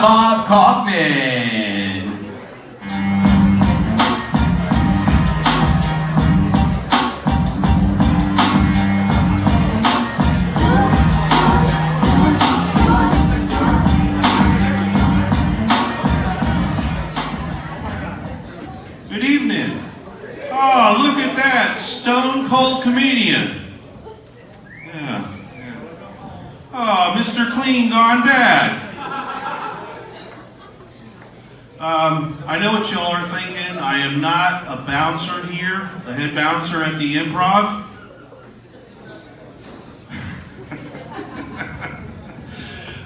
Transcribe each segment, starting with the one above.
Bob Kaufman. Good evening. Oh, look at that, stone cold comedian. Yeah. Oh, Mr. Clean Gone Bad. I know what y'all are thinking. I am not a bouncer here, the head bouncer at the Improv.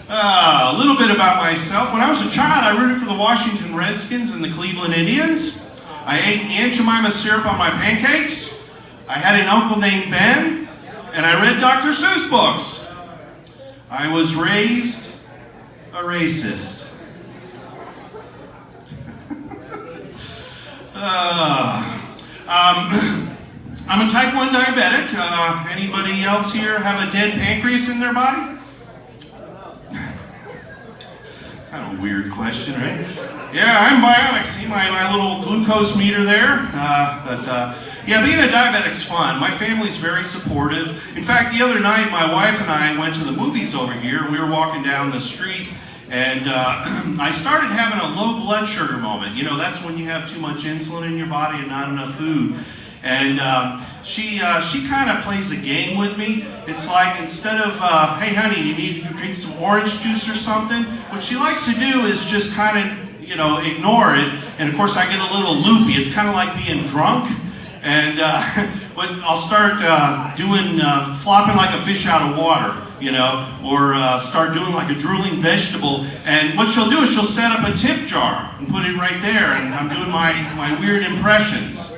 A little bit about myself. When I was a child, I rooted for the Washington Redskins and the Cleveland Indians. I ate Aunt Jemima syrup on my pancakes. I had an uncle named Ben, and I read Dr. Seuss books. I was raised a racist. I'm a type 1 diabetic. Anybody else here have a dead pancreas in their body? Kind of a weird question, right? Yeah, I'm biotic. See my little glucose meter there? Yeah, being a diabetic's fun. My family's very supportive. In fact, the other night, my wife and I went to the movies over here. We were walking down the street, and I started having a low blood sugar moment. You know, that's when you have too much insulin in your body and not enough food. And she kind of plays a game with me. It's like, instead of, hey honey, you need to drink some orange juice or something, what she likes to do is just kind of, you know, ignore it. And of course I get a little loopy. It's kind of like being drunk. And I'll start flopping like a fish out of water, you know, or start doing like a drooling vegetable. And what she'll do is she'll set up a tip jar and put it right there, and I'm doing my weird impressions.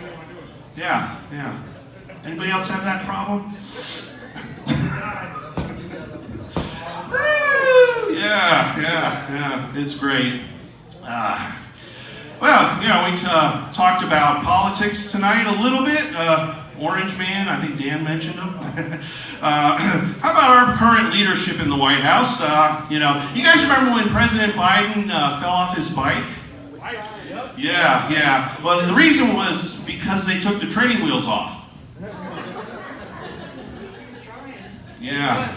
Yeah. Anybody else have that problem? Yeah, it's great. Well, you know, we talked about politics tonight a little bit. Orange Man, I think Dan mentioned him. How about our current leadership in the White House? You know, you guys remember when President Biden fell off his bike? Yeah. Well, the reason was because they took the training wheels off. Yeah.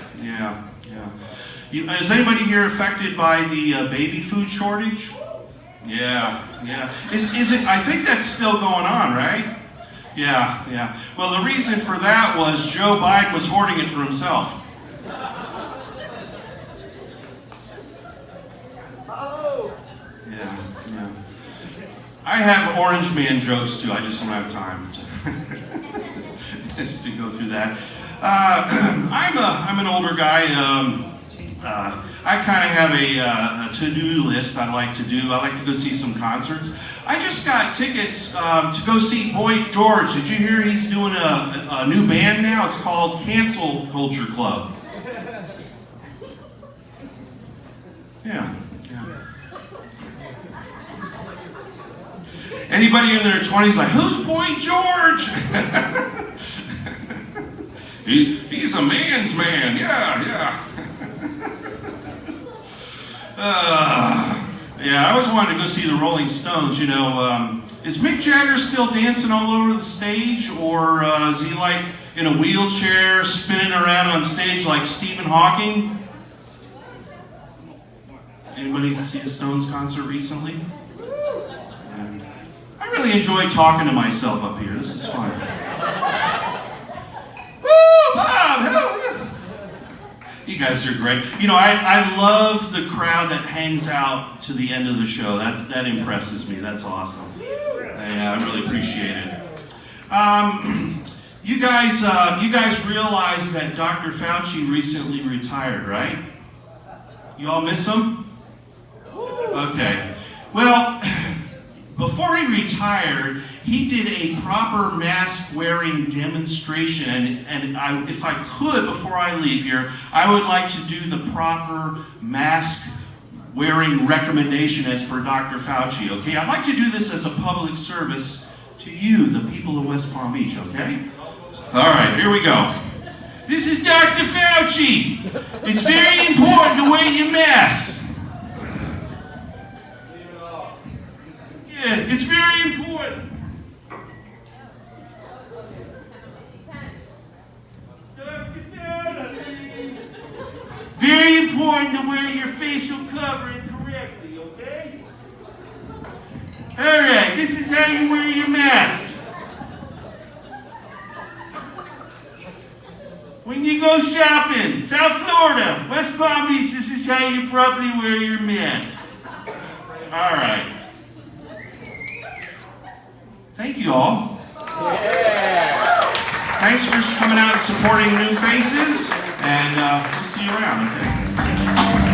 Is anybody here affected by the baby food shortage? Yeah. Is it? I think that's still going on, right? Yeah. Well, the reason for that was Joe Biden was hoarding it for himself. Yeah. I have Orange Man jokes too. I just don't have time to go through that. I'm an older guy. I kind of have a to-do list I like to do. I like to go see some concerts. I just got tickets to go see Boy George. Did you hear he's doing a new band now? It's called Cancel Culture Club. Yeah. Anybody in their 20s like, who's Boy George? He's a man's man. Yeah. I always wanted to go see the Rolling Stones. You know, is Mick Jagger still dancing all over the stage, or is he like in a wheelchair spinning around on stage like Stephen Hawking? Anybody see a Stones concert recently? I really enjoy talking to myself up here. This is fun. Woo, Bob! Hell yeah. You guys are great. You know, I love the crowd that hangs out to the end of the show. That impresses me. That's awesome. Yeah, I really appreciate it. You guys realize that Dr. Fauci recently retired, right? You all miss him? Okay. Well, before he retired, he did a proper mask-wearing demonstration, and if I could, before I leave here, I would like to do the proper mask-wearing recommendation as per Dr. Fauci, okay? I'd like to do this as a public service to you, the people of West Palm Beach, okay? All right, here we go. This is Dr. Fauci. It's very important to wear your mask. Good. It's very important. Very important to wear your facial covering correctly, okay? Alright, this is how you wear your mask. When you go shopping, South Florida, West Palm Beach, this is how you properly wear your mask. Alright. Thank you all. Yeah. Thanks for coming out and supporting New Faces, and we'll see you around, okay?